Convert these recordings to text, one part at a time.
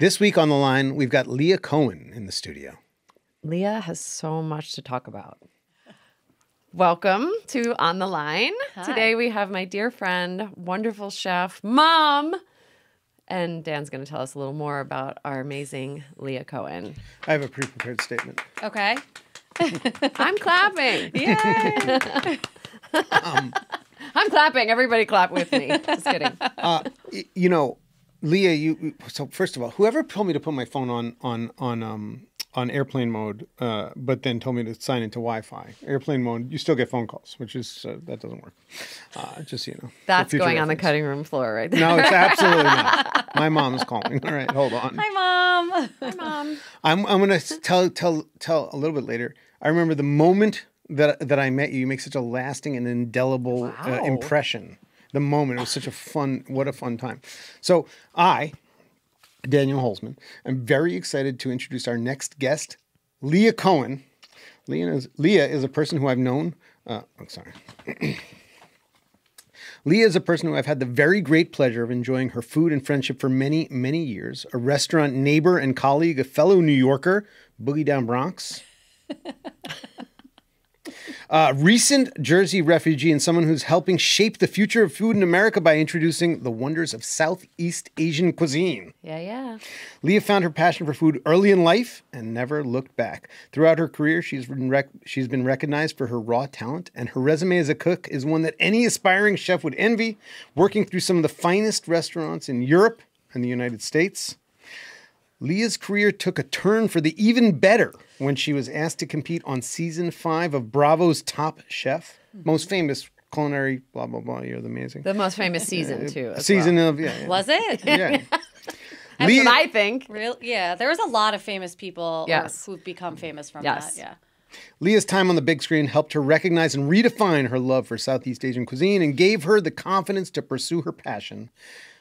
This week on the line, we've got Leah Cohen in the studio. Leah has so much to talk about. Welcome to On the Line. Hi. Today we have my dear friend, wonderful chef, Mom. And Dan's going to tell us a little more about our amazing Leah Cohen. I have a pre-prepared statement. Okay. I'm clapping. Yay. I'm clapping. Everybody clap with me. Just kidding. You know, Leah, so first of all, whoever told me to put my phone on airplane mode, but then told me to sign into Wi-Fi. Airplane mode, you still get phone calls, which is, that doesn't work. Just so you know. That's future going on the reference. cutting room floor right there. No, it's absolutely not. My mom's calling. All right, hold on. Hi, Mom. Hi, Mom. I'm going to tell a little bit later. I remember the moment that I met you. You make such a lasting and indelible Wow. impression. The moment, it was such a fun time. So Daniel Holzman, I'm very excited to introduce our next guest, Leah Cohen. Leah is a person who I've known. Leah is a person who I've had the very great pleasure of enjoying her food and friendship for many, many years. A restaurant neighbor and colleague, a fellow New Yorker, Boogie Down Bronx. Recent Jersey refugee and someone who's helping shape the future of food in America by introducing the wonders of Southeast Asian cuisine. Yeah. Leah found her passion for food early in life and never looked back. Throughout her career, she's been recognized for her raw talent, and her resume as a cook is one that any aspiring chef would envy, working through some of the finest restaurants in Europe and the United States. Leah's career took a turn for the even better when she was asked to compete on season 5 of Bravo's Top Chef. Most famous culinary, blah, blah, blah. You're amazing. The most famous season, too. as Season well. of, yeah. Was it? Yeah. That's Leah- what I think. Real? Yeah. There was a lot of famous people Yes. who've become famous from Yes. that. Yeah. Leah's time on the big screen helped her recognize and redefine her love for Southeast Asian cuisine and gave her the confidence to pursue her passion,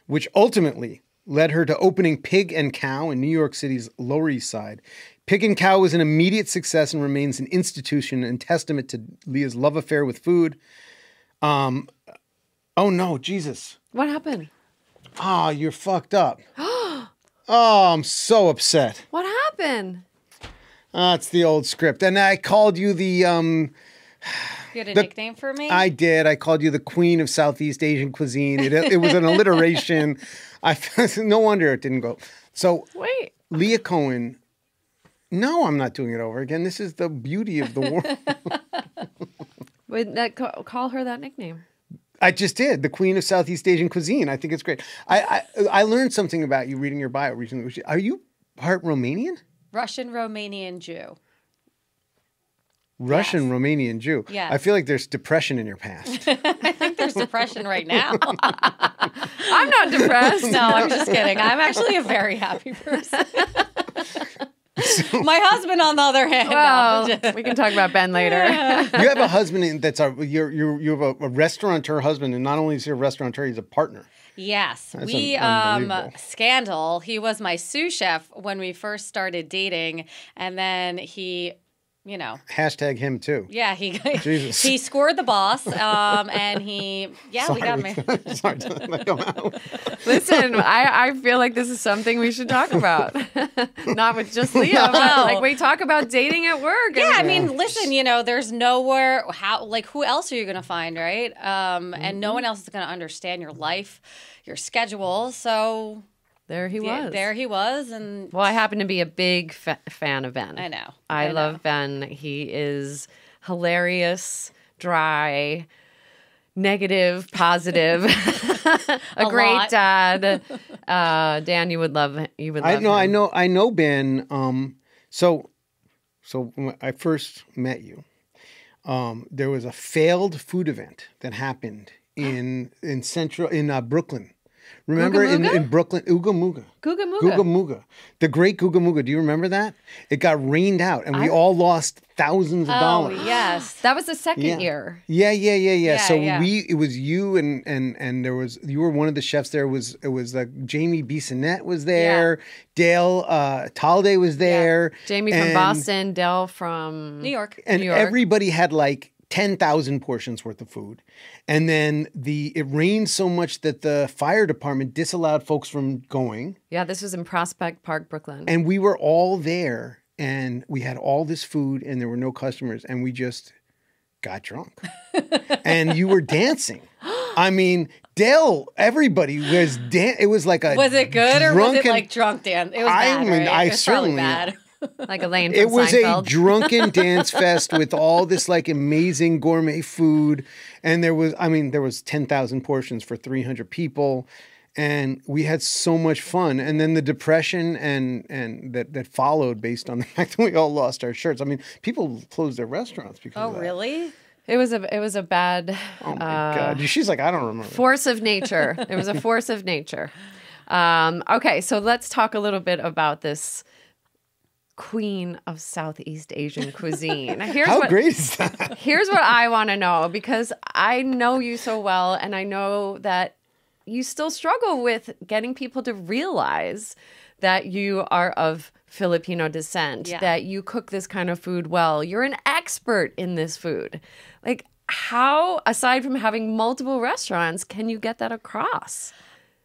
which ultimately led her to opening Pig Khao in New York City's Lower East Side. Pig Khao was an immediate success and remains an institution and testament to Leah's love affair with food. Oh no, Jesus. What happened? Oh, you're fucked up. Oh, I'm so upset. What happened? It's the old script. And I called you the... You had a nickname for me? I did. I called you the queen of Southeast Asian cuisine. It was an alliteration. No wonder it didn't go. So, Wait. Leah Cohen. No, I'm not doing it over again. This is the beauty of the world. Wait, call her that nickname. I just did. The queen of Southeast Asian cuisine. I think it's great. I learned something about you reading your bio recently. Are you part Romanian? Russian, Romanian, Jew. Russian, Yes. Romanian Jew. Yes. I feel like there's depression in your past. I think there's depression right now. I'm not depressed. No, I'm just kidding. I'm actually a very happy person. My husband, on the other hand, Well, no. we can talk about Ben later. You have a husband that's you have a restaurateur husband, and not only is he a restaurateur, he's a partner. Yes, That's we unbelievable. scandal. He was my sous chef when we first started dating, and then he, you know, Hashtag him too. yeah, he Jesus. he scored the boss, and he, yeah, we got Sorry. married. Sorry to let that come out. Listen, I feel like this is something we should talk about. Not with just Leah, but No. like we talk about dating at work. Yeah, I mean, listen, you know, there's nowhere, who else are you going to find, right? And no one else is going to understand your life, your schedule. So there he yeah, was. there he was. And Well, I happen to be a big fan of Ben. I know. I know. love Ben. He is hilarious, dry, negative, positive, a great lot. dad. Dan, you would love him. I know Ben. So when I first met you, there was a failed food event that happened in Brooklyn. Remember in Brooklyn, Ooga Mooga. Googa Mooga. Googa Mooga. The great Googa Mooga. Do you remember that? It got rained out and we all lost thousands of dollars. Oh, yes. That was the second year. Yeah. So yeah. it was you and you were one of the chefs there. It was Jamie Bissonette was there. Dale Talde was there. Jamie from Boston, Dell from New York. And New York. everybody had like 10,000 portions worth of food. And then it rained so much that the fire department disallowed folks from going. Yeah, this was in Prospect Park, Brooklyn. And we were all there and we had all this food and there were no customers and we just got drunk. And you were dancing. I mean, Dale, everybody was it was like a Was it good or was it like drunk dance? It was bad, right? It was certainly bad. Like Elaine from It was Seinfeld. a drunken dance fest with all this like amazing gourmet food. And there was 10,000 portions for 300 people. And we had so much fun. And then the depression and that followed based on the fact that we all lost our shirts. I mean, people closed their restaurants because of that. Really? It was a bad Oh my God. She's like, I don't remember. force of nature. It was a force of nature. Okay, so let's talk a little bit about this queen of Southeast Asian cuisine. How great is that? Here's what I want to know, because I know you so well, and I know that you still struggle with getting people to realize that you are of Filipino descent, that you cook this kind of food well. You're an expert in this food. Like, how, aside from having multiple restaurants, can you get that across?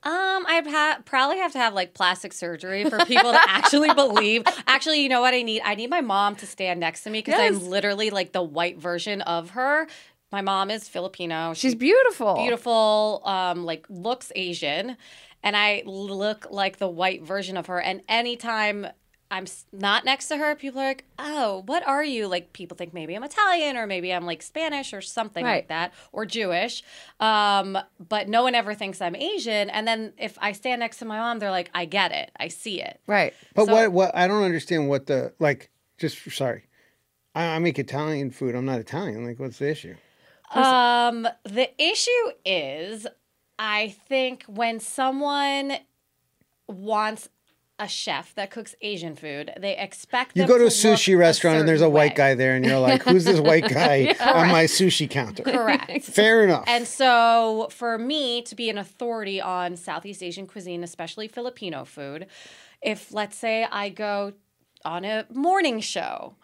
I'd probably have to have like plastic surgery for people to actually believe. Actually, you know what I need? I need my mom to stand next to me because I'm literally like the white version of her. My mom is Filipino. She's beautiful. Beautiful, like looks Asian. And I look like the white version of her. And anytime I'm not next to her, people are like, oh, what are you? Like, people think maybe I'm Italian or maybe I'm like Spanish or something like that, or Jewish. But no one ever thinks I'm Asian. And then if I stand next to my mom, they're like, I get it. I see it. Right. But what I don't understand what the, like, sorry. I make Italian food. I'm not Italian. Like, what's the issue? The issue is, I think when someone wants a chef that cooks Asian food, they expect them You go to a look sushi restaurant and there's a certain white way. guy there and you're like, who's this white guy on my sushi counter? Correct. Fair enough. And so for me to be an authority on Southeast Asian cuisine, especially Filipino food, if let's say I go on a morning show,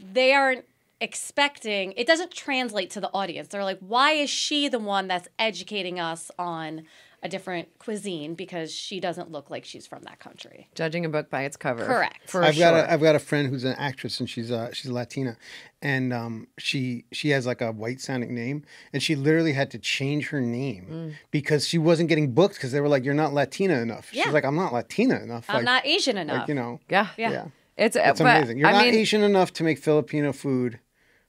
they aren't expecting, it doesn't translate to the audience. They're like, why is she the one that's educating us on a different cuisine, because she doesn't look like she's from that country. Judging a book by its cover. Correct. I've got a friend who's an actress and she's Latina, and she has like a white sounding name, and she literally had to change her name because she wasn't getting booked because they were like, you're not Latina enough. Yeah. She's like, I'm not Latina enough. I'm not Asian enough. Like, you know. Yeah. Yeah. It's amazing. You're not Asian enough to make Filipino food,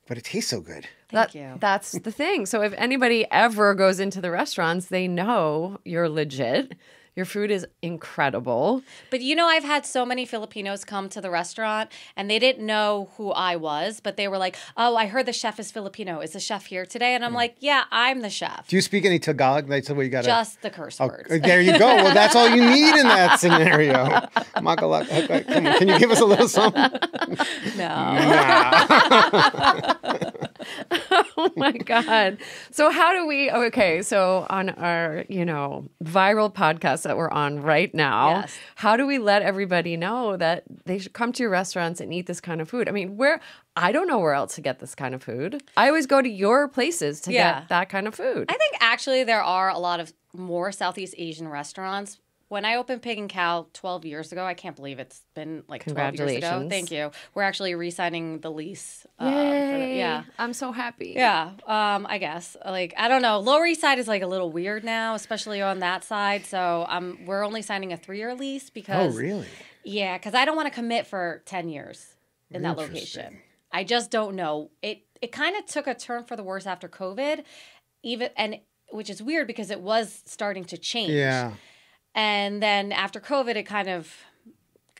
but it tastes so good. Thank you. That's the thing. So if anybody ever goes into the restaurants, they know you're legit. Your food is incredible. But you know, I've had so many Filipinos come to the restaurant and they didn't know who I was, but they were like, oh, I heard the chef is Filipino. Is the chef here today? And I'm like, yeah, I'm the chef. Do you speak any Tagalog? That's what you got. Just the curse words. There you go. Well, that's all you need in that scenario. Makalak. Okay, come on. Can you give us a little something? No. Oh my God. So how do we, so on our, viral podcast that we're on right now, how do we let everybody know that they should come to your restaurants and eat this kind of food? I mean, I don't know where else to get this kind of food. I always go to your places to get that kind of food. I think actually there are a lot of more Southeast Asian restaurants. When I opened Pig Khao 12 years ago, I can't believe it's been like 12 years ago. Thank you. We're actually re-signing the lease. Yay. I'm so happy. Yeah, I guess. Like, I don't know. Lower East Side is like a little weird now, especially on that side. So we're only signing a 3-year lease because... Oh, really? Yeah, because I don't want to commit for 10 years in that location. I just don't know. It kind of took a turn for the worse after COVID, which is weird because it was starting to change. Yeah. And then after COVID, it kind of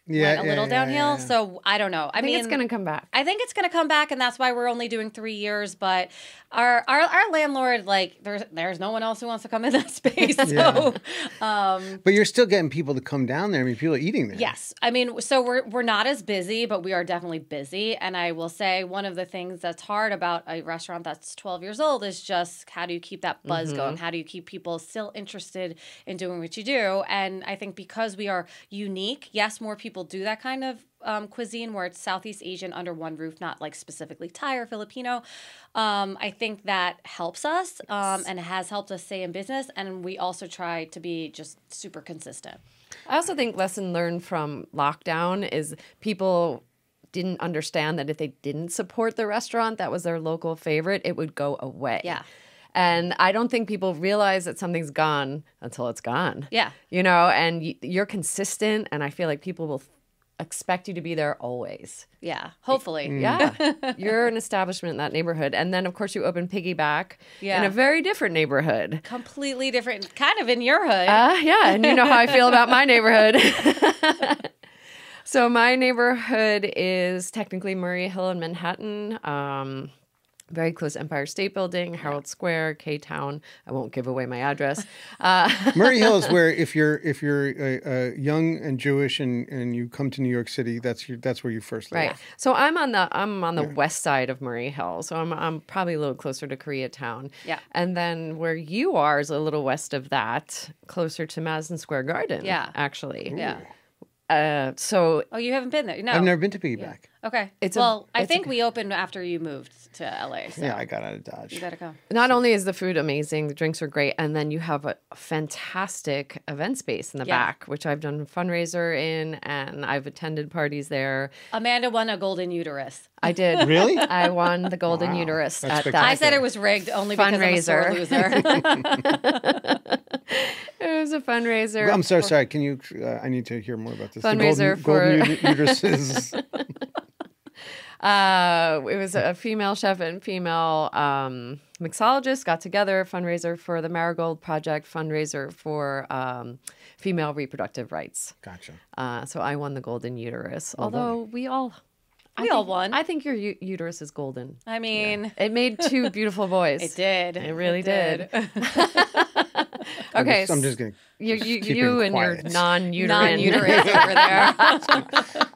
went a little downhill. Yeah. So I don't know. I mean, it's going to come back. I think it's going to come back, and that's why we're only doing 3 years. But our landlord, like, there's no one else who wants to come in that space. So, but you're still getting people to come down there. I mean, people are eating there. Yes, I mean, so we're not as busy, but we are definitely busy. And I will say one of the things that's hard about a restaurant that's 12 years old is just how do you keep that buzz going? How do you keep people still interested in doing what you do? And I think because we are unique, yes, more people do that kind of cuisine where it's Southeast Asian under one roof, not like specifically Thai or Filipino. I think that helps us and has helped us stay in business. And we also try to be just super consistent. I also think lesson learned from lockdown is people didn't understand that if they didn't support the restaurant that was their local favorite, it would go away. Yeah. And I don't think people realize that something's gone until it's gone. Yeah. You know, and you're consistent, and I feel like people will expect you to be there always. Yeah. Hopefully. Yeah. You're an establishment in that neighborhood. And then, of course, you open Piggyback in a very different neighborhood. Completely different, kind of in your hood. Yeah. And you know how I feel about my neighborhood. So my neighborhood is technically Murray Hill in Manhattan. Very close to Empire State Building, Herald Square, K-Town. I won't give away my address. Murray Hill is where if you're young and Jewish and you come to New York City, that's where you first live. Right. So I'm on the west side of Murray Hill. So I'm probably a little closer to Koreatown. Yeah. And then where you are is a little west of that, closer to Madison Square Garden. Yeah. Actually. Yeah. So Oh, you haven't been there? No. I've never been to Piggyback. Okay. I think we opened after you moved to LA. So Yeah, I got out of Dodge. you gotta go. not only is the food amazing, the drinks are great, and then you have a fantastic event space in the back, which I've done a fundraiser in, and I've attended parties there. Amanda won a golden uterus. I did. Really? I won the golden Wow. uterus That's at spectacular. I said it was rigged only because I'm a sore Fundraiser. loser. It was a fundraiser. I'm so sorry. Can you? I need to hear more about this. Fundraiser the for- golden uteruses. It was a female chef and female mixologist got together, fundraiser for the Marigold Project, fundraiser for female reproductive rights. Gotcha. So I won the golden uterus, although we all won. I think your uterus is golden. I mean, It made two beautiful boys. it did. It really did. Okay, I'm just gonna. you keep you it and your quiet. non-uterine. Non-uterus over there.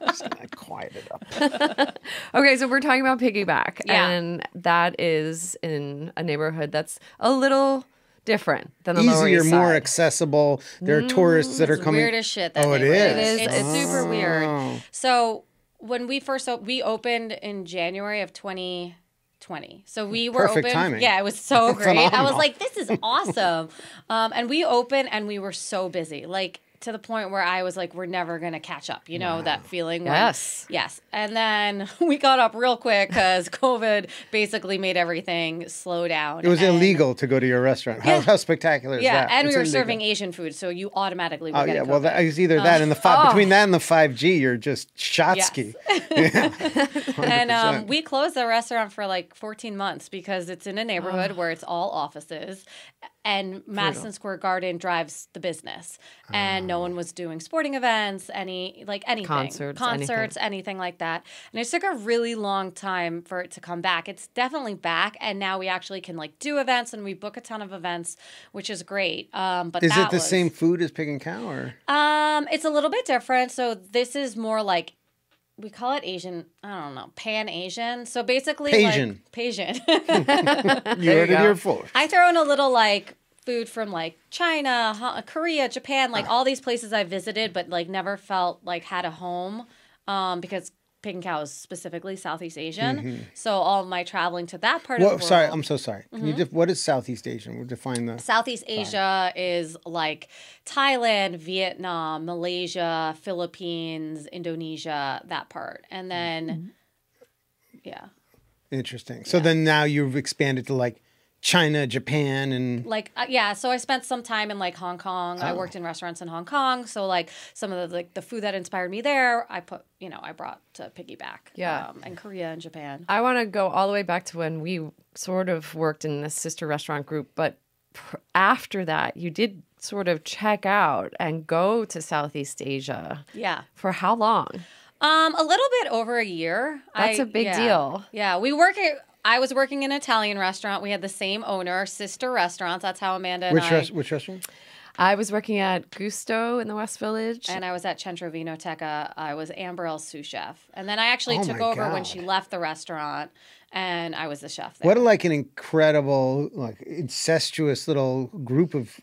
Just gonna quiet it up. Okay, so we're talking about Piggyback, Yeah. and that is in a neighborhood that's a little different than the Lower Easier, East more Side. accessible. There are tourists that are It's coming. weird as shit. That Oh, it neighborhood. is? It's super Oh. weird. So when we first we opened in January of 2020. So we were Perfect open. timing. Yeah, it was so great. I was Phenomenal. like, this is awesome. And we opened and we were so busy. Like to the point where I was like, we're never going to catch up. You know, that feeling? when- Yes. Yes. And then we got up real quick because COVID basically made everything slow down. It was And- illegal to go to your restaurant. How spectacular is Yeah, that? and It's we were illegal. serving Asian food, so you automatically were Oh getting yeah, well COVID. that is either that and the between that and the 5G, you're just Shotsky. And we closed the restaurant for like 14 months because it's in a neighborhood where it's all offices and Madison Square Garden drives the business. And no one was doing sporting events, anything. Concerts, anything like that. And it took a really long time for it to come back. It's definitely back, and now we actually can like do events and we book a ton of events, which is great. But Is that it the was- same food as Pig Khao or? It's a little bit different. So this is more like we call it Asian. I don't know, Pan Asian. So basically, Pasian. like Pasian. You heard it go. here first. I throw in a little like food from like China, Korea, Japan, like all these places I visited, but like never felt like had a home because Pig Khao is specifically Southeast Asian. So all my traveling to that part of the world. Sorry, I'm so sorry. Can you what is Southeast Asian? We'll define the. Southeast Asia is like Thailand, Vietnam, Malaysia, Philippines, Indonesia, that part. And then, yeah. Interesting. So then now you've expanded to like China, Japan, and Like, yeah, so I spent some time in like Hong Kong. I worked in restaurants in Hong Kong. So like some of the food that inspired me there, I brought to Piggyback. Yeah. And Korea and Japan. I want to go all the way back to when we sort of worked in a sister restaurant group, but after that, you did sort of check out and go to Southeast Asia. Yeah. For how long? A little bit over a year. That's a big deal. Yeah, I was working in an Italian restaurant. We had the same owner, sister restaurants. That's how Amanda and which restaurant? I was working at Gusto in the West Village. And I was at Centro Vinoteca. I was Amberell's sous chef. And then I actually Oh took my over when God. she left the restaurant. and I was the chef there. What like an incredible, like incestuous little group of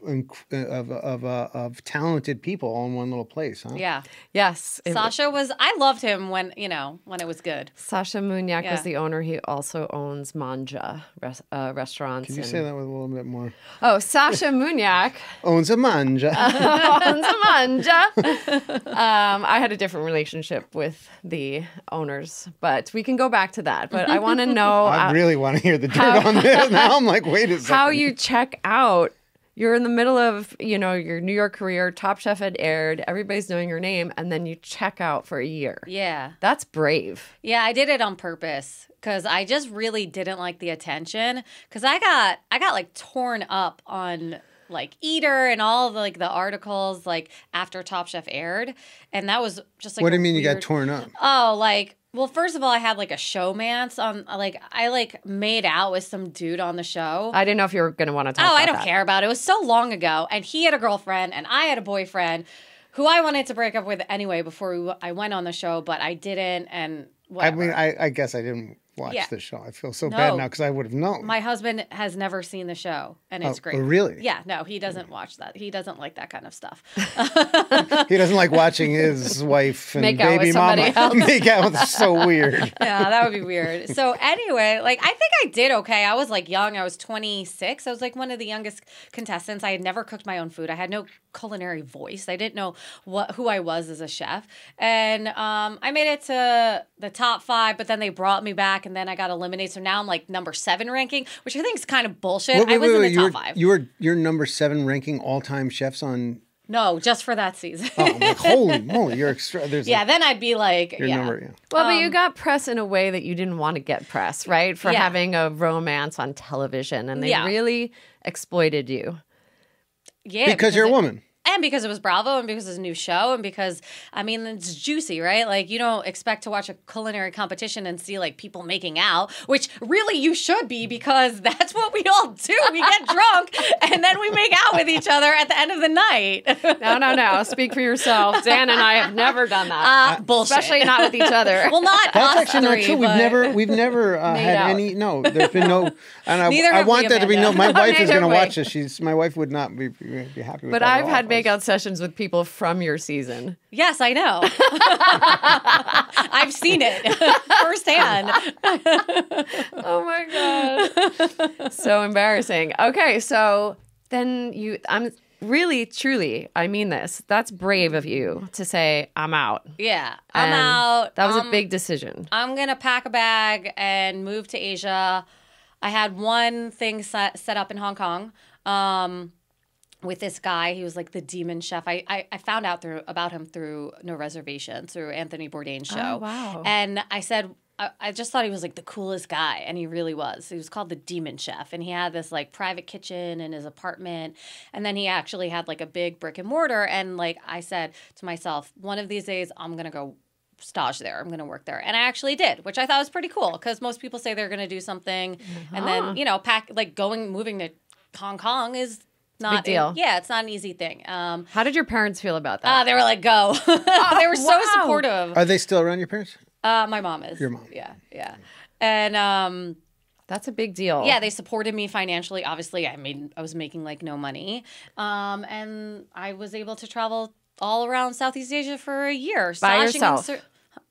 talented people all in one little place, huh? Yeah. Yes. Sasha was, I loved him when it was good. Sasha Munyak Yeah. was the owner. He also owns Manja restaurants. Can you say that with a little bit more? Oh, Sasha Munyak Owns a manja. owns a Manja. I had a different relationship with the owners, but we can go back to that. But I want to know I really want to hear the dirt on this. Now I'm like, wait a second. how you check out. You're in the middle of, your New York career. Top Chef had aired. Everybody's knowing your name. And then you check out for a year. Yeah. That's brave. Yeah, I did it on purpose because I just really didn't like the attention. Because I got like torn up on like Eater and all of like the articles like after Top Chef aired, and that was just like. What do you mean you got torn up? Oh, like. Well, first of all, I had like a showmance on, like, I like made out with some dude on the show. I didn't know if you were going to want to talk about I don't that. care about it. It was so long ago. And he had a girlfriend and I had a boyfriend who I wanted to break up with anyway before I went on the show, but I didn't. And whatever. I mean, I guess I didn't watch the show. I feel so bad now because I would have known. My husband has never seen the show, and it's great. Oh, really? Yeah, no, he doesn't watch that. He doesn't like that kind of stuff. He doesn't like watching his wife and Make out baby with somebody mama else. make out. It's so weird. Yeah, that would be weird. So anyway, like I think I did okay. I was like young. I was 26. I was like one of the youngest contestants. I had never cooked my own food. I had no culinary voice. I didn't know who I was as a chef. And I made it to the top 5, but then they brought me back, and then I got eliminated. So now I'm like number 7 ranking, which I think is kind of bullshit. I was in the top 5. You're number 7 ranking all-time chefs on. No, just for that season. Oh, I'm like, holy moly, you're extra. Then I'd be like, Your number, yeah. Well, but you got press in a way that you didn't want to get press, right? For having a romance on television, and they really exploited you. Yeah, because you're a woman. And because it was Bravo, and because it's a new show, and because, I mean, it's juicy, right? Like, you don't expect to watch a culinary competition and see, like, people making out, which really you should be, because that's what we all do. We get drunk, and then we make out with each other at the end of the night. No. Speak for yourself. Dan and I have never done that. Bullshit. Especially not with each other. Well, not That's us actually three, not true. but- We've never had out. any. No, there's been no. And Neither I have want we, that to be no. Amanda. My wife is Neither going to way. watch this. My wife would not be happy with But that. I've at had all. makeout sessions with people from your season. Yes, I know. I've seen it firsthand. Oh my God. So embarrassing. Okay, so then I'm really, truly, I mean this. That's brave of you to say, I'm out. Yeah, I'm And out. That was a big decision. I'm going to pack a bag and move to Asia. I had one thing set up in Hong Kong with this guy. He was like the demon chef. I found out about him through No Reservations, through Anthony Bourdain's show. Oh, wow. And I said, I just thought he was like the coolest guy, and he really was. He was called the Demon Chef, and he had this like private kitchen in his apartment, and then he actually had like a big brick and mortar. And like I said to myself, one of these days I'm gonna go stage there. I'm gonna work there, and I actually did, which I thought was pretty cool because most people say they're gonna do something, and then moving to Hong Kong is not Big deal. It's not an easy thing. How did your parents feel about that? They were like, go. They were so wow. supportive. Are they still around, your parents? My mom is. Your mom. Yeah. And That's a big deal. yeah, they supported me financially. Obviously, I was making like no money. And I was able to travel all around Southeast Asia for a year. By stashing yourself?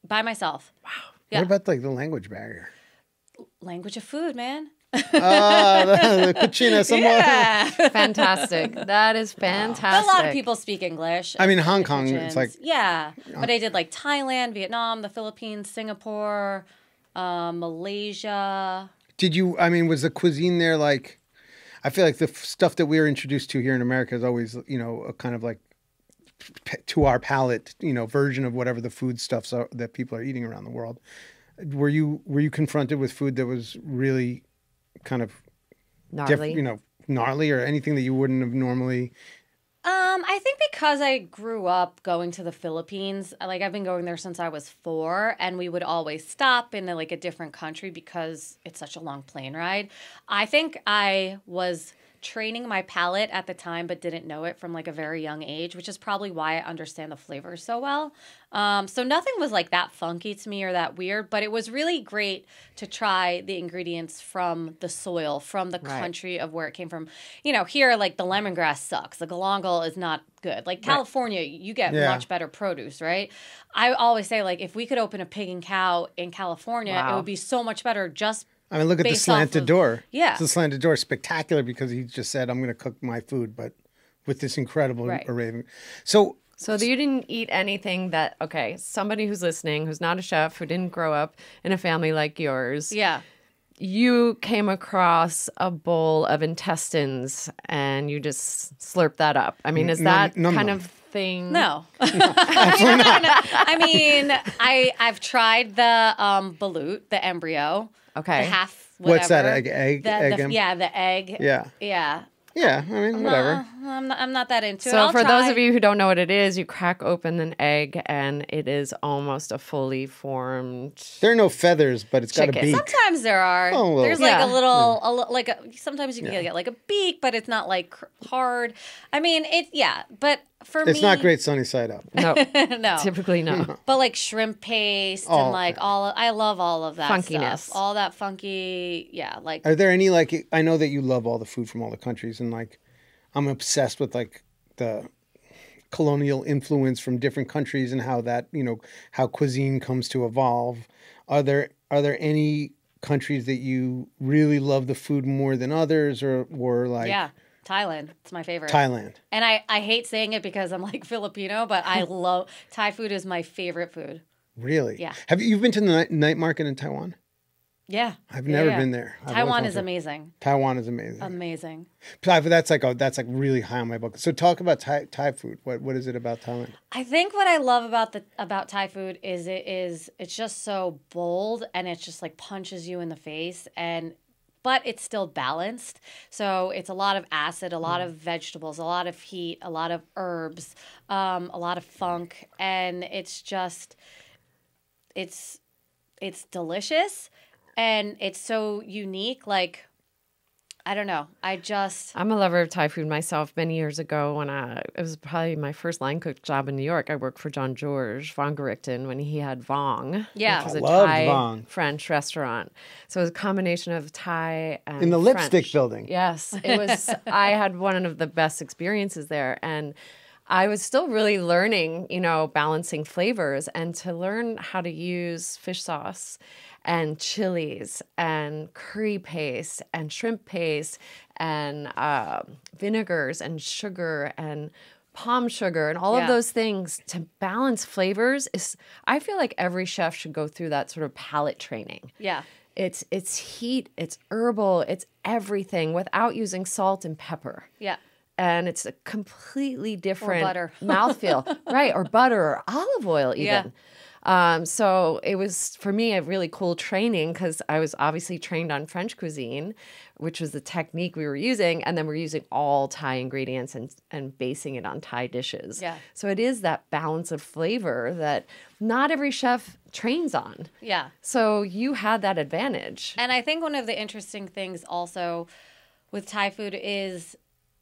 By myself. Wow. Yeah. What about like the language barrier? Language of food, man. The cucina somewhat. Yeah. Fantastic. That is fantastic. A lot of people speak English. I mean, Hong Kong, it's like. Yeah. But I did like Thailand, Vietnam, the Philippines, Singapore, Malaysia. Was the cuisine there like, I feel like the stuff that we were introduced to here in America is always, a kind of like, to our palate, version of whatever the food stuffs are that people are eating around the world. Were you confronted with food that was really kind of Gnarly. gnarly or anything that you wouldn't have normally? I think because I grew up going to the Philippines, like I've been going there since I was 4, and we would always stop in like a different country because it's such a long plane ride. I think I was training my palate at the time, but didn't know it from like a very young age, which is probably why I understand the flavors so well. So nothing was like that funky to me or that weird, but it was really great to try the ingredients from the soil, from the country of where it came from. You know, here, like the lemongrass sucks. The galangal is not good. Like California, you get much better produce, right? I always say, like, if we could open a Pig and Cow in California, it would be so much better just I mean, look at the slanted door. Yeah. The slanted door is spectacular because he just said, I'm going to cook my food, but with this incredible array. So you didn't eat anything that, somebody who's listening, who's not a chef, who didn't grow up in a family like yours. Yeah. You came across a bowl of intestines and you just slurped that up. I mean, is that kind of thing? No. Absolutely not. I mean, I've tried the balut, the embryo. Okay. The half, whatever. What's that, egg? Yeah, the egg. Yeah. Yeah. Yeah, I mean, whatever. I'm not that into it. So for those of you who don't know what it is, you crack open an egg and it is almost a fully formed. There are no feathers, but it's got a beak. Sometimes there are. Oh, there's like a little, sometimes you can get like a beak, but it's not like hard. I mean, but for me. It's not great sunny side up. No. No. Typically no. But like shrimp paste and like I love all of that funkiness. Stuff. All that funky, like. Are there any, like, I know that you love all the food from all the countries, and like, I'm obsessed with like the colonial influence from different countries and how that, how cuisine comes to evolve. Are there any countries that you really love the food more than others, or like? Yeah. Thailand. It's my favorite. Thailand. And I hate saying it because I'm like Filipino, but I love Thai food is my favorite food. Really? Yeah. Have you been to the night market in Taiwan? Yeah. I've never been there. Taiwan is amazing. Taiwan is amazing. Amazing. That's like really high on my book. So talk about Thai food. What is it about Thailand? I think what I love about Thai food is it's just so bold and it just like punches you in the face but it's still balanced. So it's a lot of acid, a lot of vegetables, a lot of heat, a lot of herbs, a lot of funk. And it's just, it's delicious and it's so unique. Like, I don't know. I'm a lover of Thai food myself. Many years ago when it was probably my first line cook job in New York, I worked for John George Vongerichten when he had Vong, which was a Thai Vong. French restaurant. So it was a combination of Thai and in the French. Lipstick Building. Yes, it was. I had one of the best experiences there, and I was still really learning, balancing flavors and to learn how to use fish sauce and chilies and curry paste and shrimp paste and vinegars and sugar and palm sugar and all of those things to balance flavors I feel like every chef should go through that sort of palate training. Yeah. It's heat, it's herbal, it's everything without using salt and pepper. Yeah. And it's a completely different butter. mouthfeel. Right, or butter or olive oil even. Yeah. So it was, for me, a really cool training because I was obviously trained on French cuisine, which was the technique we were using. And then we're using all Thai ingredients and basing it on Thai dishes. Yeah. So it is that balance of flavor that not every chef trains on. Yeah. So you had that advantage. And I think one of the interesting things also with Thai food is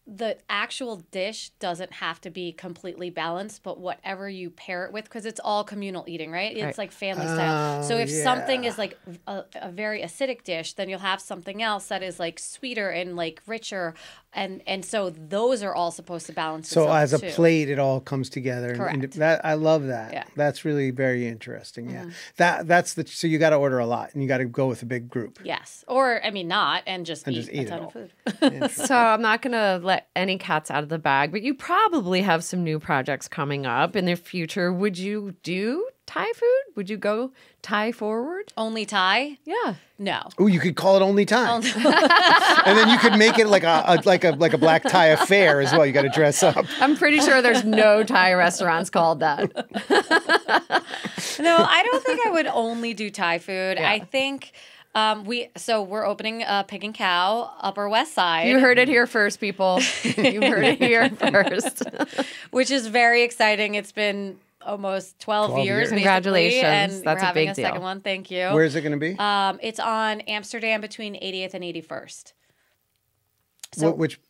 the actual dish doesn't have to be completely balanced, but whatever you pair it with, because it's all communal eating, right? It's like family style. So if something is like a very acidic dish, then you'll have something else that is like sweeter and like richer. And so those are all supposed to balance. So as a plate, it all comes together. Correct. And I love that. Yeah. That's really very interesting. Yeah. So you got to order a lot and you got to go with a big group. Yes. Or, I mean, not, and just eat a ton of food. So I'm not going to let any cats out of the bag, but you probably have some new projects coming up in the future. Would you do Thai food? Would you go Thai forward? Only Thai? Yeah. No. Oh, you could call it only Thai. And then you could make it like a black tie affair as well. You got to dress up. I'm pretty sure there's no Thai restaurants called that. No, I don't think I would only do Thai food. Yeah. I think we're opening Pig and Cow, Upper West Side. You heard it here first, people. You heard it here first. Which is very exciting. It's been almost 12 years. Congratulations. And That's we're having a big deal. Second one. Thank you. Where is it going to be? It's on Amsterdam between 80th and 81st. So which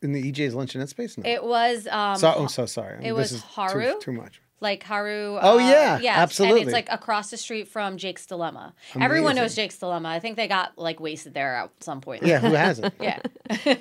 in the EJ's luncheonette space? No. it was I'm so sorry. I mean, it this was is Haru. too much. Like Haru. Oh, yeah, yes, absolutely. And it's like across the street from Jake's Dilemma. Everyone knows Jake's Dilemma. I think they got like wasted there at some point. Yeah, who hasn't? Yeah.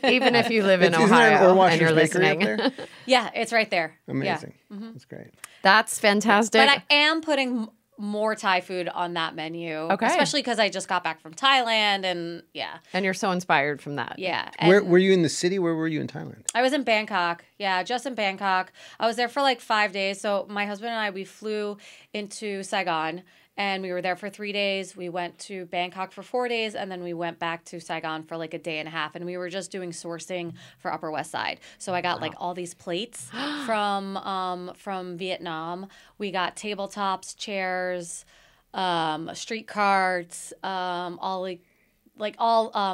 Even if you live in Isn't there an Ohio and Orwasher's you're Bakery listening. up there? Yeah, it's right there. Amazing. Yeah. That's great. That's fantastic. But I am putting more Thai food on that menu. Okay. Especially because I just got back from Thailand and yeah. And you're so inspired from that. Yeah. Where And were you in the city? Where were you in Thailand? I was in Bangkok. Yeah, just in Bangkok. I was there for like 5 days. So my husband and I, we flew into Saigon and we were there for 3 days. We went to Bangkok for 4 days and then we went back to Saigon for like a day and a half. And we were just doing sourcing for Upper West Side. So I got like all these plates from Vietnam. We got tabletops, chairs, street carts, all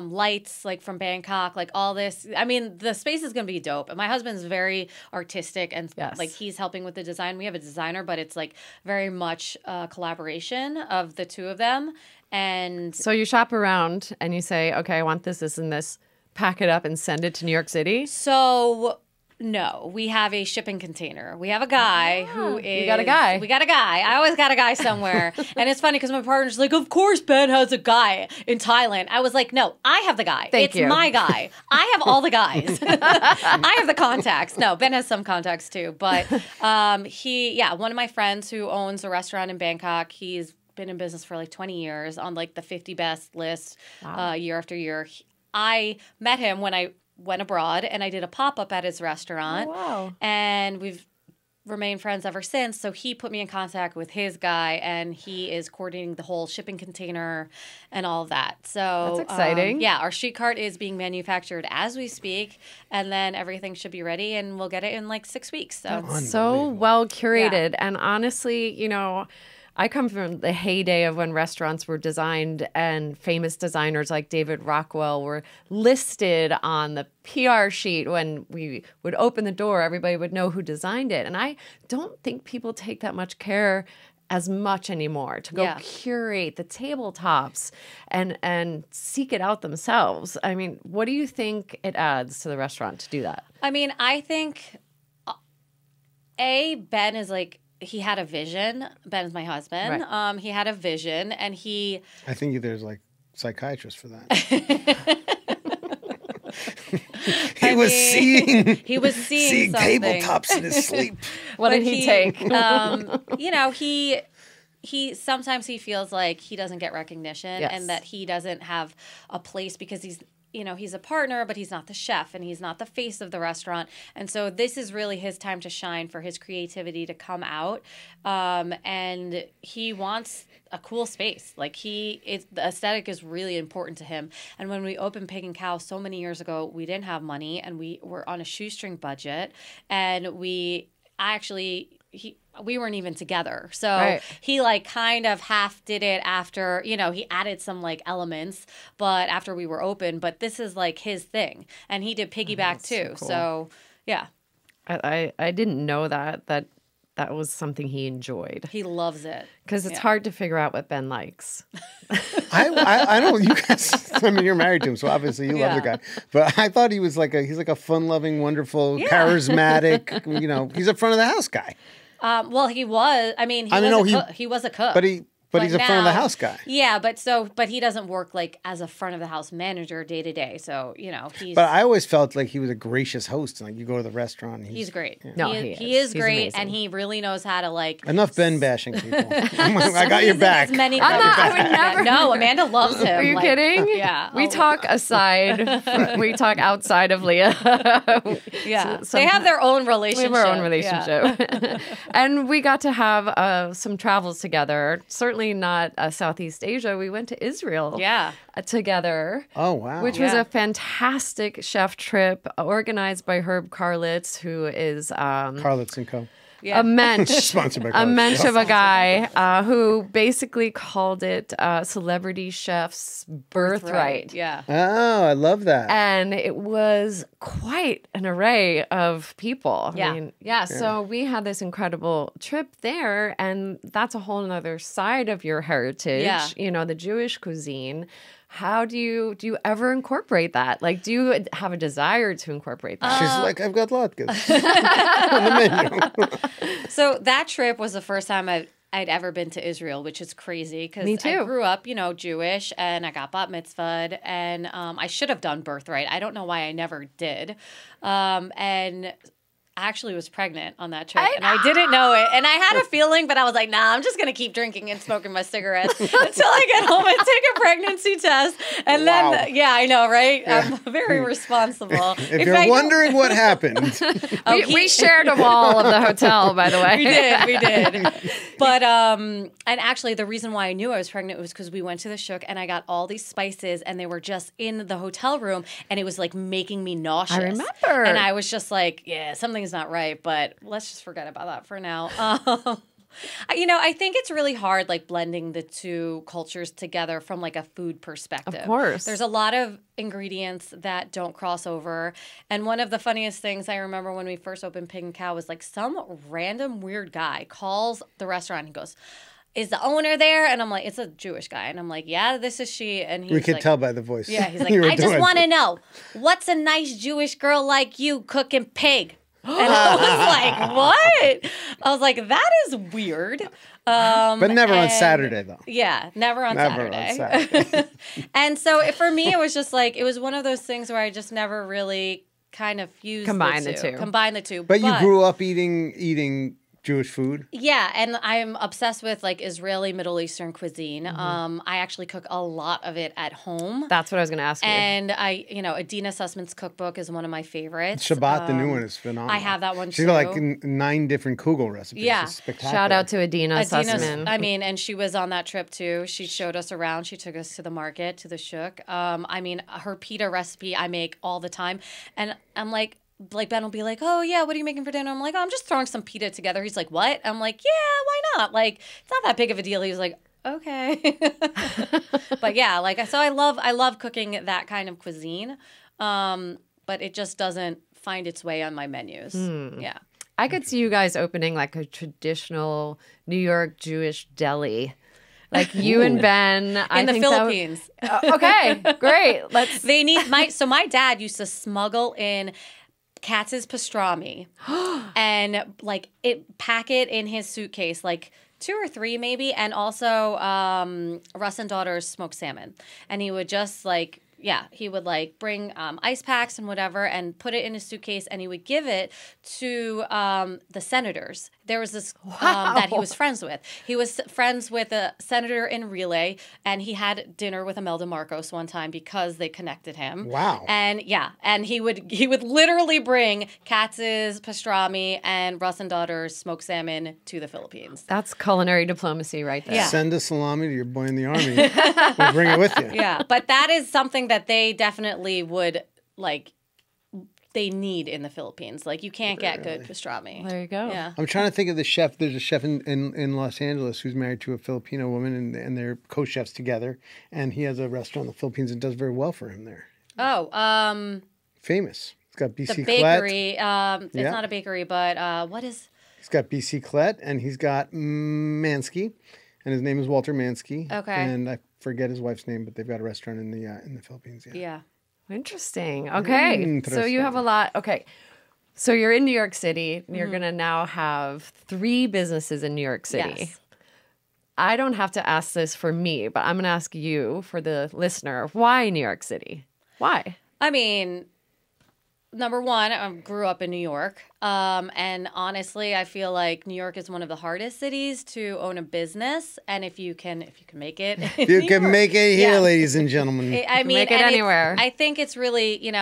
lights like from Bangkok, like all this. I mean, the space is going to be dope. And my husband's very artistic and like he's helping with the design. We have a designer, but it's like very much a collaboration of the two of them. And So you shop around and you say, okay, I want this, and this. Pack it up and send it to New York City? so no, we have a shipping container. We have a guy who is... You got a guy. We got a guy. I always got a guy somewhere. And it's funny because my partner's like, of course Ben has a guy in Thailand. I was like, no, I have the guy. Thank you. It's my guy. I have all the guys. I have the contacts. No, Ben has some contacts too. But one of my friends who owns a restaurant in Bangkok, he's been in business for like 20 years on like the 50 best list year after year. I met him when I went abroad and I did a pop-up at his restaurant. Oh, wow. And we've remained friends ever since. So he put me in contact with his guy and he is coordinating the whole shipping container and all of that. So That's exciting. Our street cart is being manufactured as we speak and then everything should be ready and we'll get it in like 6 weeks. So So well curated. And honestly, you know, I come from the heyday of when restaurants were designed and famous designers like David Rockwell were listed on the PR sheet. When we would open the door, everybody would know who designed it. And I don't think people take that much care as much anymore to go curate the tabletops and seek it out themselves. I mean, what do you think it adds to the restaurant to do that? I mean, I think Ben is like, he had a vision. Ben is my husband. Right. He had a vision and he... I think there's like psychiatrists for that. He was seeing something. tabletops in his sleep. What did he take? You know, he sometimes he feels like he doesn't get recognition and that he doesn't have a place because he's a partner, but he's not the chef and he's not the face of the restaurant. And so this is really his time to shine, for his creativity to come out. And he wants a cool space. Like the aesthetic is really important to him. And when we opened Pig Khao so many years ago, we didn't have money and we were on a shoestring budget. And we weren't even together. So he like kind of half did it after, he added some like elements, but after we were open, but this is like his thing. And he did piggyback too. So, cool. So yeah. I didn't know that was something he enjoyed. He loves it. Because it's hard to figure out what Ben likes. I don't, you guys, I mean, you're married to him, so obviously you love the guy. But I thought he's like a fun-loving, wonderful, charismatic, he's a front of the house guy. Well, he was. I mean, he was a cook. But he's a front of the house guy. Yeah, but he doesn't work like as a front of the house manager day to day. So he's. But I always felt like he was a gracious host. Like you go to the restaurant, and he's great. Yeah. No, he is great, amazing. And he really knows how to like. Enough Ben bashing people. I got your back. I would never. No, Amanda loves him. Are you kidding? Yeah. We talk aside. We talk outside of Leah. Yeah, they have their own relationship. We have our own relationship, and we got to have some travels together. Certainly not Southeast Asia. We went to Israel together. Oh, wow. Which was a fantastic chef trip organized by Herb Karlitz, who is... Karlitz & Co. A mensch. Sponsored by Karlitz. A mensch of a guy who basically called it Celebrity Chef's Birthright. Yeah. Oh, I love that. And it was quite an array of people. Yeah. I mean, so we had this incredible trip there, and that's a whole other side of your heritage, the Jewish cuisine. how do you ever incorporate that? Like, do you have a desire to incorporate that? She's like, I've got latkes on the menu. So that trip was the first time I'd ever been to Israel, which is crazy because Me too. I grew up, Jewish, and I got bat mitzvahed, and I should have done birthright. I don't know why I never did. And I actually was pregnant on that trip, and I didn't know it. And I had a feeling, but I was like, nah, I'm just going to keep drinking and smoking my cigarettes until I get home and take a pregnancy test. And then, yeah, I know, right? Yeah. I'm very responsible. If you're wondering what happened. We shared a wall of the hotel, by the way. We did. But, and actually the reason why I knew I was pregnant was because we went to the shuk and I got all these spices and they were just in the hotel room and it was like making me nauseous. I remember. And I was just like, yeah, something's not right, but let's just forget about that for now. I think it's really hard, like blending the two cultures together from like a food perspective. Of course. There's a lot of ingredients that don't cross over. And one of the funniest things I remember when we first opened Pig Khao was like some random weird guy calls the restaurant and he goes, is the owner there? And I'm like, it's a Jewish guy. And I'm like, yeah, this is she. And he's We could like, tell by the voice. yeah, he's like, I just want to know, what's a nice Jewish girl like you cooking pig? And I was like, what? I was like, that is weird. But never on Saturday, though. Yeah, never on Saturday. On Saturday. And so for me, it was just like, it was one of those things where I just never really kind of fused Combine the two. Combine the two. But you grew up eating Jewish food? Yeah, and I'm obsessed with like Israeli Middle Eastern cuisine. I actually cook a lot of it at home. That's what I was going to ask you. And Adina Sussman's cookbook is one of my favorites. Shabbat, the new one, is phenomenal. I have that one She's too. got like 9 different kugel recipes. Yeah. It's spectacular. Shout out to Adina Sussman. And she was on that trip too. She showed us around. She took us to the market, to the shuk. Her pita recipe I make all the time. And I'm like Ben will be like, oh yeah, what are you making for dinner? I'm like, oh, I'm just throwing some pita together. He's like, what? I'm like, yeah, why not? Like, it's not that big of a deal. He was like, okay. But yeah, so I love cooking that kind of cuisine. But it just doesn't find its way on my menus. Yeah. I could see you guys opening like a traditional New York Jewish deli. Like you and Ben. In the Philippines. Okay, great. So my dad used to smuggle in Katz's pastrami and pack it in his suitcase, like 2 or 3 maybe, and also Russ and Daughter's smoked salmon. And he would just he would bring ice packs and whatever and put it in his suitcase, and he would give it to the senators. There was this that he was friends with. He was friends with a senator in Relay, and he had dinner with Imelda Marcos one time because they connected him. Wow. And he would literally bring Katz's pastrami and Russ and Daughter's smoked salmon to the Philippines. That's culinary diplomacy right there. Yeah. Send a salami to your boy in the army. We'll bring it with you. Yeah, but that is something that they definitely would they need in the Philippines. Like, you can't get good pastrami. There you go. Yeah. I'm trying to think of the chef. There's a chef in Los Angeles who's married to a Filipino woman, and they're co-chefs together. And he has a restaurant in the Philippines and does very well for him there. Oh, famous. He's got BC the Colette. bakery. It's not a bakery, but what is? He's got BC Colette, and he's got Mansky, and his name is Walter Mansky. Okay. And I forget his wife's name, but they've got a restaurant in the Philippines. Yeah. Interesting. Okay. So you have a lot. Okay. So you're in New York City. You're going to now have 3 businesses in New York City. Yes. I don't have to ask this for me, but I'm going to ask you, for the listener, why New York City? Why? I mean, number one, I grew up in New York. And honestly, I feel like New York is one of the hardest cities to own a business. And if you can make it, You can make it here, ladies and gentlemen. Make it anywhere. I think it's really,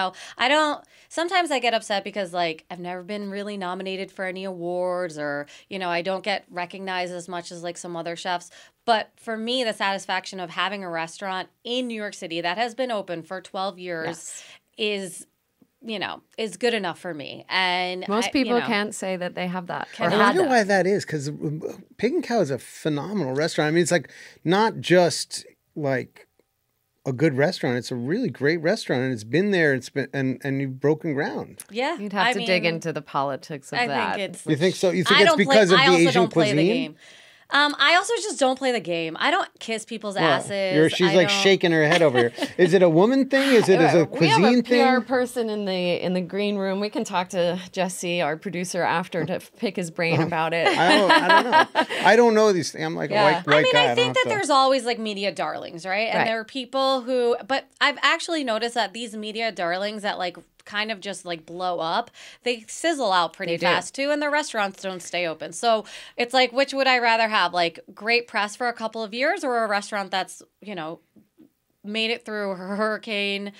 sometimes I get upset because I've never been really nominated for any awards, or, I don't get recognized as much as some other chefs. But for me, the satisfaction of having a restaurant in New York City that has been open for 12 years is good enough for me. And most people can't say that they have that. I wonder why that is, because Pig Khao is a phenomenal restaurant. I mean, it's not just a good restaurant. It's a really great restaurant, and it's been there. It's been and you've broken ground. Yeah, you'd have to dig into the politics of that. Think it's. You think so? You think it's because of the Asian cuisine? I also just don't play the game. I don't kiss people's asses. She's like shaking her head over here. Is it a woman thing? Is it a We have cuisine a PR thing? person in the green room. We can talk to Jesse, our producer, after to pick his brain about it. I don't know. I don't know these things. I'm like a white I mean, guy. I think that there's always like media darlings, right? And there are people who, but I've actually noticed that these media darlings that like kind of just like blow up, they sizzle out pretty fast too, and their restaurants don't stay open. So it's like, which would I rather have? Like great press for a couple of years, or a restaurant that's, you know, made it through Hurricane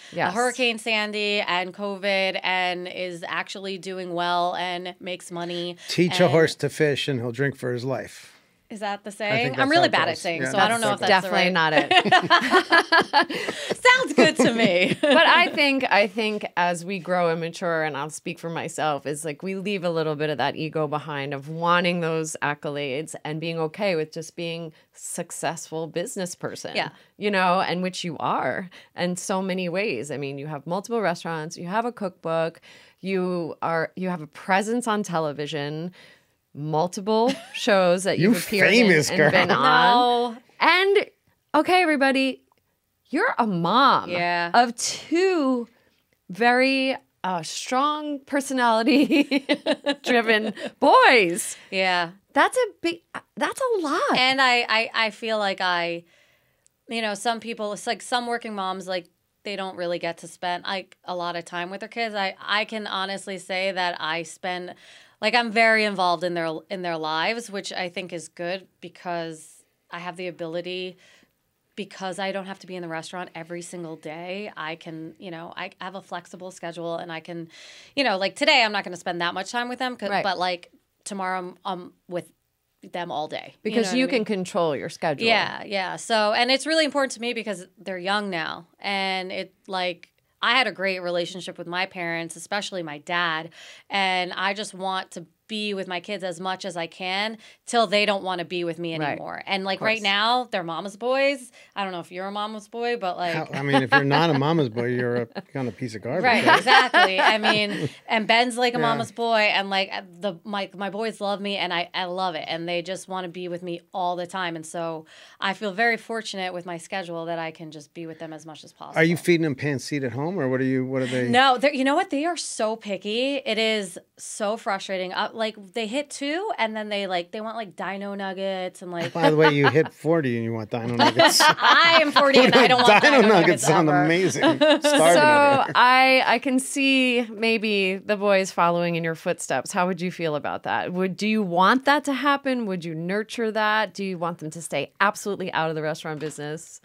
Sandy and COVID and is actually doing well and makes money. Teach a horse to fish and he'll drink for his life. Is that the saying? that's I'm really how it bad at goes. saying, Yeah, so I don't know if that's definitely not it. Sounds good to me. But I think as we grow and mature, and I'll speak for myself, is like we leave a little bit of that ego behind of wanting those accolades and being okay with just being successful business person. Yeah. You know, and which you are in so many ways. I mean, you have multiple restaurants, you have a cookbook, you have a presence on television, multiple shows that you've appeared famous in girl. and been on. No. And okay, everybody, you're a mom of two very strong personality driven boys. Yeah. That's a lot. And I feel like you know, some people, it's like some working moms, like they don't really get to spend like a lot of time with their kids. I can honestly say that I spend, like, I'm very involved in their lives, which I think is good because I have the ability, because I don't have to be in the restaurant every single day. I can, you know, I have a flexible schedule, and I can, you know, like today I'm not going to spend that much time with them, but like tomorrow I'm with them all day. Because you know what I can mean? control your schedule. Yeah. So, and it's really important to me because they're young now, and it like, I had a great relationship with my parents, especially my dad, and I just want to be with my kids as much as I can till they don't want to be with me anymore. And like right now, they're mama's boys. I don't know if you're a mama's boy, but like, I mean, if you're not a mama's boy, you're a kind of piece of garbage. right, exactly. I mean, and Ben's like a mama's boy, and like my boys love me, and I love it, and they just want to be with me all the time. And so I feel very fortunate with my schedule that I can just be with them as much as possible. Are you feeding them pan-seed at home, or what are they? No, you know what? They are so picky. It is so frustrating. Like they hit 2, and then they want like dino nuggets and like. By the way, you hit 40 and you want dino nuggets. I am 40 and I don't want dino nuggets. Sound ever. amazing. So I can see maybe the boys following in your footsteps. How would you feel about that? Do you want that to happen? Would you nurture that? Do you want them to stay absolutely out of the restaurant business?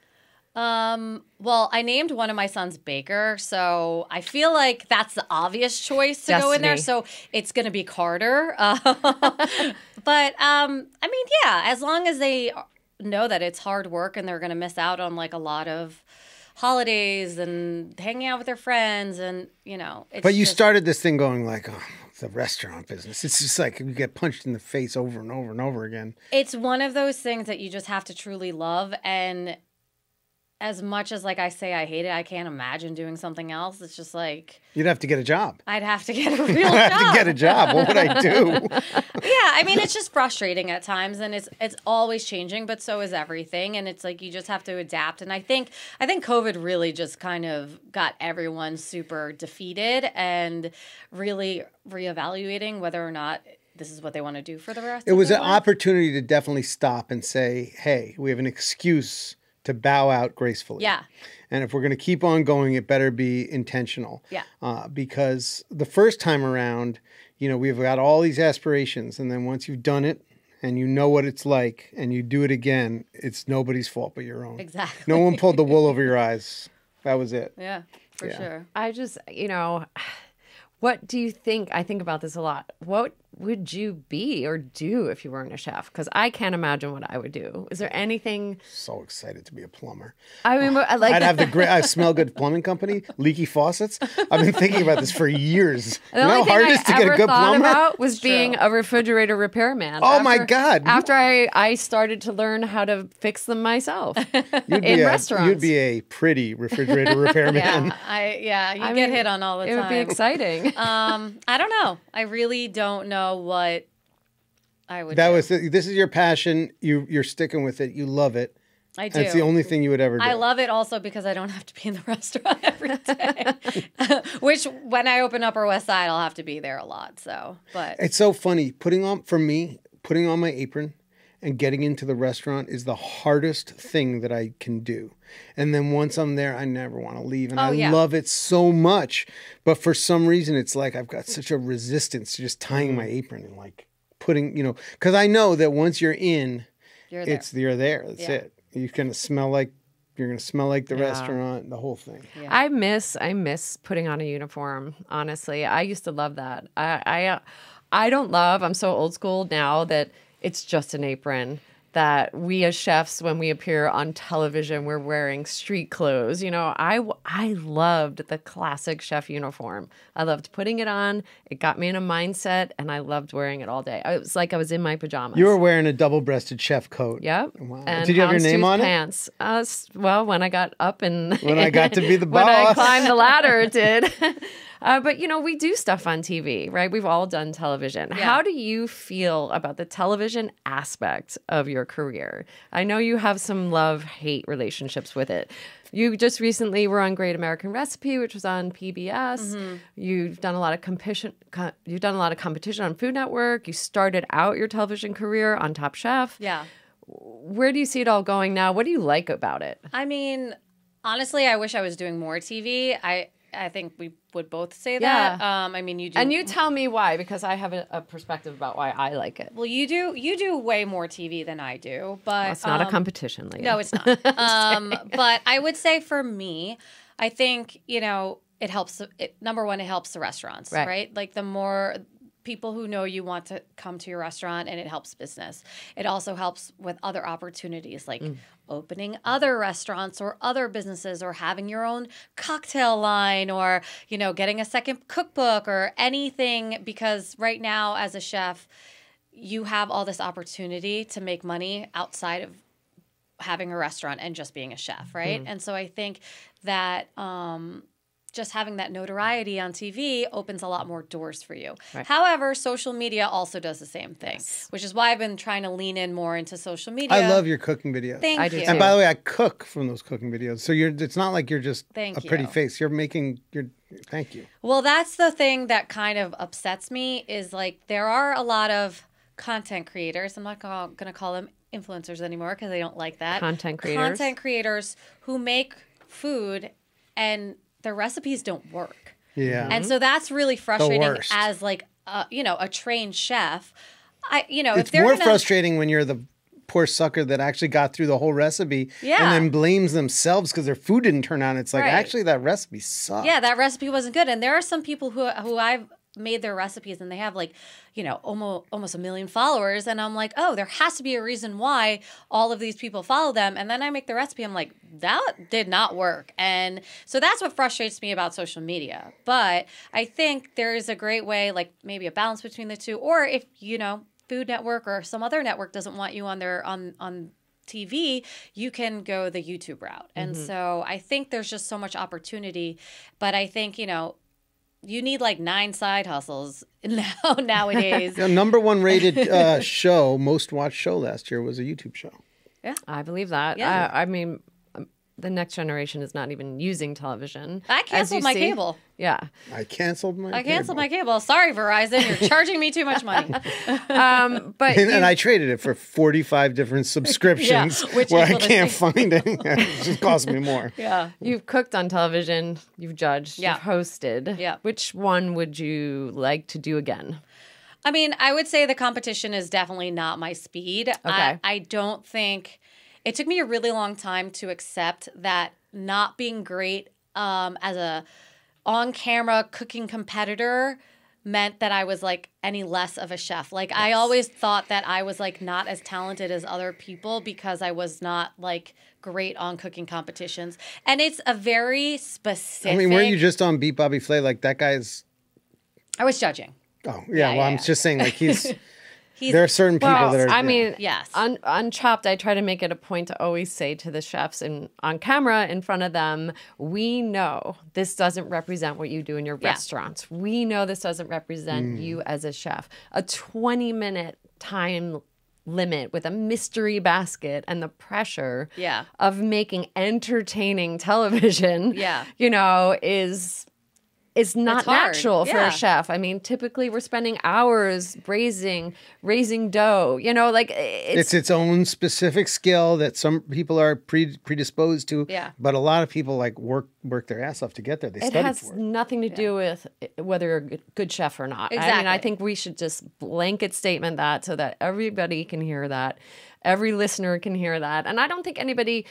Well, I named one of my sons Baker, so I feel like that's the obvious choice to go in there. So it's going to be Carter. But I mean, yeah, as long as they know that it's hard work and they're going to miss out on like a lot of holidays and hanging out with their friends, and you know. But you started this thing going like, oh, the restaurant business. It's just like you get punched in the face over and over and over again. It's one of those things that you just have to truly love, and as much as like I say I hate it, I can't imagine doing something else. It's just like you'd have to get a job. I'd have to get a real job. I'd have to get a job. What would I do? Yeah, I mean, it's just frustrating at times, and it's always changing, but so is everything, and it's like you just have to adapt. And I think COVID really just kind of got everyone super defeated and really reevaluating whether or not this is what they want to do for the rest of their life. It was an opportunity to definitely stop and say, hey, we have an excuse to bow out gracefully. Yeah. And if we're going to keep on going, it better be intentional. Yeah. Because the first time around, you know, we've got all these aspirations. And then once you've done it and you know what it's like and you do it again, it's nobody's fault but your own. Exactly. No one pulled the wool over your eyes. That was it. Yeah, for sure. I just, you know, what do you think? I think about this a lot. What would you be or do if you weren't a chef? Because I can't imagine what I would do. Is there anything? So excited to be a plumber. I mean, like I'd have the great. I smell good plumbing company, leaky faucets. I've been thinking about this for years. The you know only how thing hard I it is to get a ever good thought plumber? about was being a refrigerator repairman. Oh my God! After I started to learn how to fix them myself in restaurants, you'd be a pretty refrigerator repairman. You get hit on all the time. It would be exciting. I don't know. I really don't know what I would. This is your passion. You're sticking with it. You love it. I do. That's the only thing you would ever do. I love it also because I don't have to be in the restaurant every day. Which, when I open Upper West Side, I'll have to be there a lot. So, but it's so funny putting on my apron and getting into the restaurant is the hardest thing that I can do. And then once I'm there, I never want to leave. And I love it so much. But for some reason, it's like I've got such a resistance to just tying my apron and like putting, because I know that once you're in, you're there. That's it. You're going to smell like the restaurant, the whole thing. Yeah. I miss putting on a uniform. Honestly, I used to love that. I don't love. I'm so old school now that it's just an apron. That we as chefs, when we appear on television, we're wearing street clothes. I loved the classic chef uniform. I loved putting it on. It got me in a mindset, and I loved wearing it all day. It was like I was in my pajamas. You were wearing a double-breasted chef coat. Yep. Wow. And did you have your name on pants. Well, when I got up and when I got to be the boss, when I climbed the ladder, it did. But, we do stuff on TV, right? We've all done television. Yeah. How do you feel about the television aspect of your career? I know you have some love-hate relationships with it. You just recently were on Great American Recipe, which was on PBS. Mm-hmm. You've done a lot of competition. You've done a lot of competition on Food Network. You started out your television career on Top Chef. Yeah. Where do you see it all going now? What do you like about it? I mean, honestly, I wish I was doing more TV. I think we would both say that. I mean, you do. And you tell me why, because I have a perspective about why I like it. Well, you do way more TV than I do, but well, it's not a competition, Leah. No, it's not. But I would say for me, I think, it helps. Number one, it helps the restaurants, right? Like the more people who know you want to come to your restaurant, and it helps business. It also helps with other opportunities like opening other restaurants or other businesses, or having your own cocktail line, or, getting a second cookbook or anything, because right now as a chef, you have all this opportunity to make money outside of having a restaurant and just being a chef, right? And so I think that just having that notoriety on TV opens a lot more doors for you. Right. However, social media also does the same thing, which is why I've been trying to lean in more into social media. I love your cooking videos. Thank you. And by the way, I cook from those cooking videos. So it's not like you're just a pretty face. Thank you. Well, that's the thing that kind of upsets me is like there are a lot of content creators. I'm not going to call them influencers anymore because I don't like that. Content creators who make food and their recipes don't work. Yeah. And so that's really frustrating as like, a trained chef. It's more frustrating when you're the poor sucker that actually got through the whole recipe and then blames themselves because their food didn't turn out. It's like, actually, that recipe sucked. Yeah, that recipe wasn't good. And there are some people who I've made their recipes and they have like, almost 1 million followers. And I'm like, oh, there has to be a reason why all of these people follow them. And then I make the recipe. I'm like, that did not work. And so that's what frustrates me about social media. But I think there is a great way, like maybe a balance between the two. Or if, Food Network or some other network doesn't want you on TV, you can go the YouTube route. And so I think there's just so much opportunity. But I think, you need like 9 side hustles nowadays. The number 1 rated show, most watched show last year was a YouTube show. Yeah, I believe that. Yeah. I mean, the next generation is not even using television. I canceled my cable. Yeah. I canceled my cable. Sorry, Verizon. You're charging me too much money. But and I traded it for 45 different subscriptions where I can't find any. It just cost me more. Yeah. You've cooked on television. You've judged. You've hosted. Yeah. Which one would you like to do again? I mean, I would say the competition is definitely not my speed. Okay. I don't think... It took me a really long time to accept that not being great as a on-camera cooking competitor meant that I was like any less of a chef. Like I always thought that I was like not as talented as other people because I was not like great on cooking competitions. And it's a very specific... I mean, weren't you just on Beat Bobby Flay? Like that guy's... I was judging. Oh, yeah. I'm just saying like There are certain people Well, that are. I mean, Yes. on Chopped, I try to make it a point to always say to the chefs and on camera in front of them, we know this doesn't represent what you do in your restaurants. We know this doesn't represent you as a chef. A 20-minute time limit with a mystery basket and the pressure of making entertaining television, you know, is not natural for a chef. I mean, typically we're spending hours raising dough, you know, like it's its own specific skill that some people are predisposed to. Yeah. But a lot of people like work their ass off to get there. They study has for it. nothing to do with whether you're a good chef or not. I mean, I think we should just blanket statement that so that everybody can hear that. Every listener can hear that. And I don't think anybody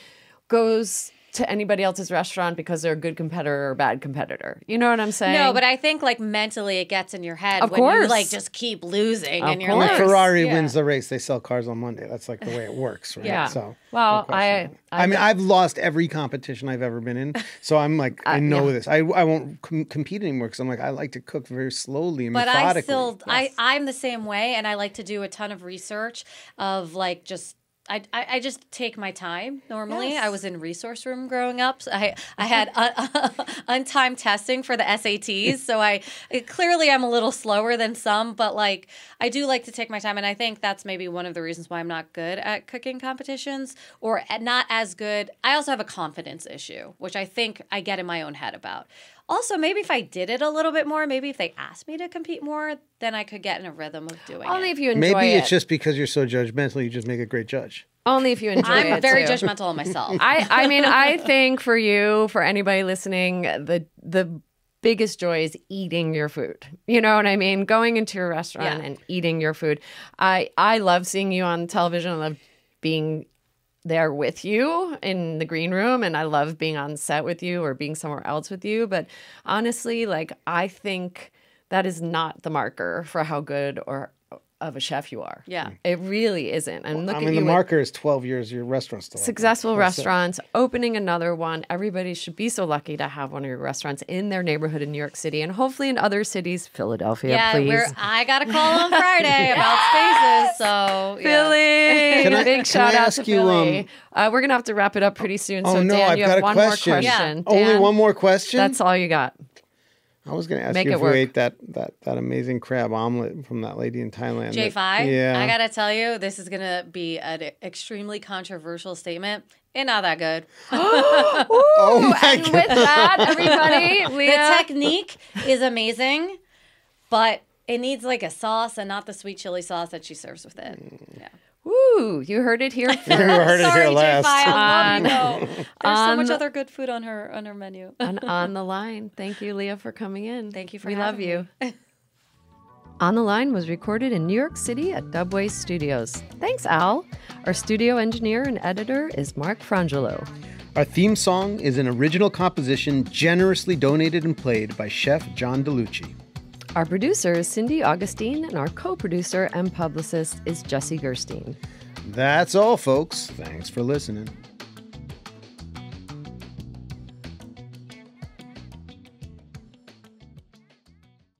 goes to anybody else's restaurant because they're a good competitor or a bad competitor. You know what I'm saying? No, but I think like mentally it gets in your head Of when course. you like just keep losing Of and you're course. like Ferrari wins the race. They sell cars on Monday. That's like the way it works, right? Yeah. So, well, no question. I mean, I've lost every competition I've ever been in, so I'm like, I know this. I won't compete anymore because I'm like, I like to cook very slowly and methodically. I still, I'm the same way, and I like to do a ton of research of like just. I just take my time normally. Yes. I was in resource room growing up. So I had untimed testing for the SATs. So clearly I'm a little slower than some, but like I do like to take my time. And I think that's maybe one of the reasons why I'm not good at cooking competitions or not as good. I also have a confidence issue, which I think I get in my own head about. Also, maybe if I did it a little bit more, maybe if they asked me to compete more, then I could get in a rhythm of doing only it. if you enjoy it. Maybe it's just because you're so judgmental, you just make a great judge. Only if you enjoy it. I'm very too. judgmental on myself. I mean, I think for you, for anybody listening, the biggest joy is eating your food. You know what I mean? Going into a restaurant and eating your food. I love seeing you on television. I love being there with you in the green room, and I love being on set with you or being somewhere else with you. But honestly, like I think that is not the marker for how good or of a chef you are. Yeah. It really isn't. And look I at mean, you the with marker is 12 years. Your restaurant's still open. successful That's it. restaurants, opening another one. Everybody should be so lucky to have one of your restaurants in their neighborhood in New York City and hopefully in other cities. Philadelphia, please. I got a call on Friday about spaces. So Philly. Can I- Big can shout I out ask to you, Philly. We're going to have to wrap it up pretty soon. Oh, So, no, Dan, I've you got have a one question. more Yeah. question. Only Dan, one more question? That's all you got. I was going to ask Make you it if work. you ate that amazing crab omelet from that lady in Thailand. J5, Yeah. I got to tell you, this is going to be an extremely controversial statement. It's not that good. Oh my And with that, everybody, The Leah. technique is amazing, but it needs like a sauce and not the sweet chili sauce that she serves with it. Yeah. Woo, you heard it here first. You heard it Sorry, here last. J5, I love you though. There's so much on- other good food on her menu. And On the Line. Thank you, Leah, for coming in. Thank you for We love having you. me. On the Line was recorded in New York City at Dubway Studios. Thanks, Al. Our studio engineer and editor is Mark Frangelo. Our theme song is an original composition generously donated and played by Chef John DeLucci. Our producer is Cindy Augustine, and our co-producer and publicist is Jesse Gerstein. That's all, folks. Thanks for listening.